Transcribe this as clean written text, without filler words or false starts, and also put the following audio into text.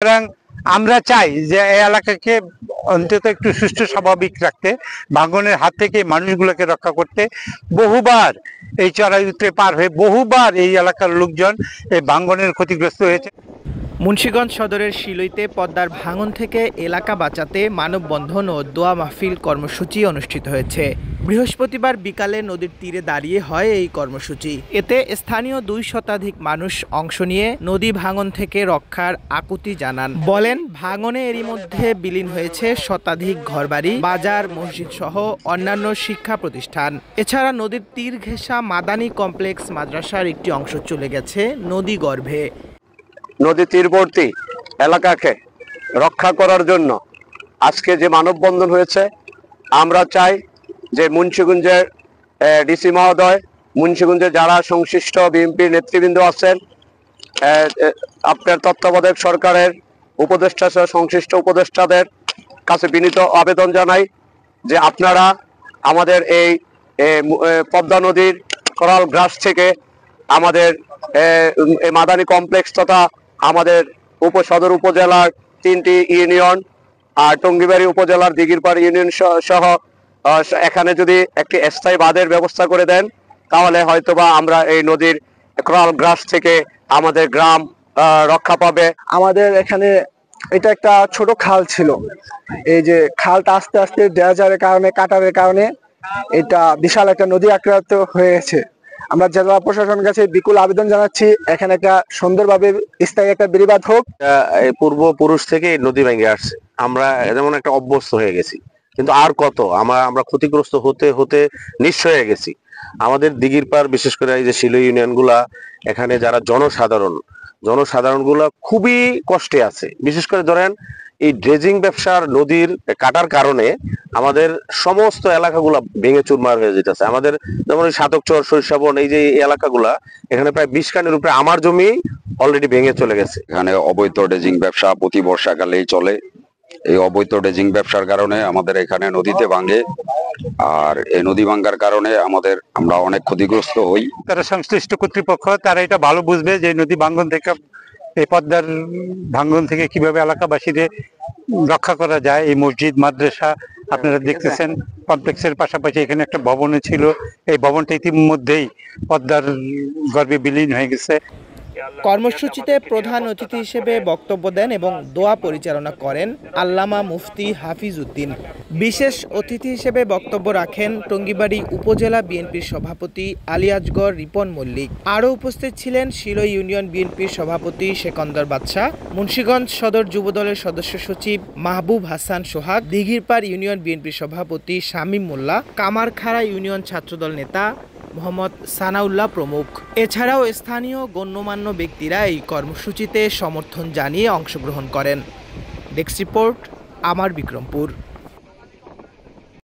সুতরাং আমরা চাই যে এই এলাকাকে অন্তত একটু সুষ্ঠু স্বাভাবিক রাখতে, ভাঙনের হাত থেকে মানুষগুলোকে রক্ষা করতে। বহুবার এই চড়াই উতরে পার হয়ে বহুবার এই এলাকার লোকজন এই ভাঙনের ক্ষতিগ্রস্ত হয়েছে। মুন্সিগঞ্জ সদরের শিলইতে পদ্মার ভাঙন থেকে এলাকা বাঁচাতে মানববন্ধন ও দোয়া মাহফিল কর্মসূচি অনুষ্ঠিত হয়েছে। বৃহস্পতিবার বিকালে নদীর তীরে দাঁড়িয়ে হয় এই কর্মসূচি। এতে স্থানীয় 2 শতাধিক মানুষ অংশ নিয়ে নদী ভাঙন থেকে রক্ষার আকুতি জানান। বলেন, ভাঙনে এরই মধ্যে বিলীন হয়েছে শতাধিক ঘরবাড়ি, বাজার, মসজিদ সহ অন্যান্য শিক্ষা প্রতিষ্ঠান। এছাড়া নদীর তীর ঘেঁষা মাদানী কমপ্লেক্স মাদ্রাসার একটি অংশ চলে গেছে নদী গর্ভে। নদী তীরবর্তী এলাকাকে রক্ষা করার জন্য আজকে যে মানববন্ধন হয়েছে, আমরা চাই যে মুন্সিগঞ্জের ডিসি মহোদয়, মুন্সিগঞ্জের যারা সংশ্লিষ্ট বিএনপির নেতৃবৃন্দ আছেন, আপনার তত্ত্বাবধায়ক সরকারের উপদেষ্টা সহ সংশ্লিষ্ট উপদেষ্টাদের কাছে বিনীত আবেদন জানাই যে আপনারা আমাদের এই পদ্মা নদীর করাল গ্রাস থেকে আমাদের মাদানী কমপ্লেক্স তথা আমাদের সদর উপজেলার 3টি ইউনিয়ন আর টঙ্গিবাড়ি উপজেলার দিঘিরপাড় ইউনিয়ন সহ এখানে যদি একটি স্থায়ী বাঁধের ব্যবস্থা করে দেন, তাহলে হয়তোবা আমরা এই নদীর করাল গ্রাস থেকে আমাদের গ্রাম রক্ষা পাবে। আমাদের এখানে এটা একটা ছোট খাল ছিল, এই যে খালটা আস্তে আস্তে ড্যাজারের কারণে, কাটারের কারণে এটা বিশাল একটা নদী আক্রান্ত হয়ে গেছে। আমরা জেলা প্রশাসনের কাছে বিপুল আবেদন জানাচ্ছি, এখানে একটা সুন্দরভাবে স্থায়ী একটা বেড়িবাঁধ হোক। পূর্বপুরুষ থেকে নদী ভেঙে আসছে, আমরা যেমন একটা অভ্যস্ত হয়ে গেছি, কিন্তু আর কত আমরা ক্ষতিগ্রস্ত হতে হতে নিঃস্ব হয়ে গেছি। আমাদের দিঘিরপাড়, বিশেষ করে এই যে শিলই ইউনিয়ন গুলা, এখানে যারা জনসাধারণ গুলা খুবই কষ্টে আছে। বিশেষ করে ধরেন এই ড্রেজিং ব্যবসার নদীর কাটার কারণে আমাদের সমস্ত এলাকাগুলা ভেঙে চুরমার হয়ে যেতেছে। আমাদের যেমন সাতকচর, সরিষাবন, এই যে এলাকাগুলা, এখানে প্রায় 20 কানের উপরে আমার জমি অলরেডি ভেঙে চলে গেছে। এখানে অবৈধ ড্রেজিং ব্যবসা প্রতি বর্ষাকালেই চলে। এই অবৈধ ড্রেজিং ব্যবসার কারণে আমাদের এখানে নদীতে ভাঙে, আর এই নদী ভাঙ্গার কারণে আমরা অনেক ক্ষতিগ্রস্ত হই। তারা সংশ্লিষ্ট কর্তৃপক্ষ তারা এটা ভালো বুঝবে যে নদী ভাঙন থেকে, এই পদ্মার ভাঙন থেকে কিভাবে এলাকাবাসীদের রক্ষা করা যায়। এই মসজিদ, মাদ্রাসা আপনারা দেখতেছেন, কমপ্লেক্সের পাশাপাশি এখানে একটা ভবনও ছিল, এই ভবনটা ইতিমধ্যেই পদ্মার গর্ভে বিলীন হয়ে গেছে। কর্মসূচিতে প্রধান অতিথি হিসেবে বক্তব্য দেন এবং দোয়া পরিচালনা করেন আল্লামা মুফতি হাফিজ উদ্দিন। বিশেষ অতিথি হিসেবে বক্তব্য রাখেন টঙ্গিবাড়ি উপজেলা বিএনপির সভাপতি আলিয়াজগর রিপন মল্লিক। আরও উপস্থিত ছিলেন শিলই ইউনিয়ন বিএনপির সভাপতি সেকন্দর বাদশা, মুন্সিগঞ্জ সদর যুবদলের সদস্য সচিব মাহবুব হাসান সোহাগ, দিঘিরপাড় ইউনিয়ন বিএনপির সভাপতি শামীম মোল্লা, কামারখাড়া ইউনিয়ন ছাত্রদল নেতা মোহাম্মদ সানাউল্লাহ প্রমুখ। এছাড়াও স্থানীয় গণ্যমান্য ব্যক্তিরা এই কর্মসূচিতে সমর্থন জানিয়ে অংশগ্রহণ করেন। ডেস্ক রিপোর্ট, আমার বিক্রমপুর।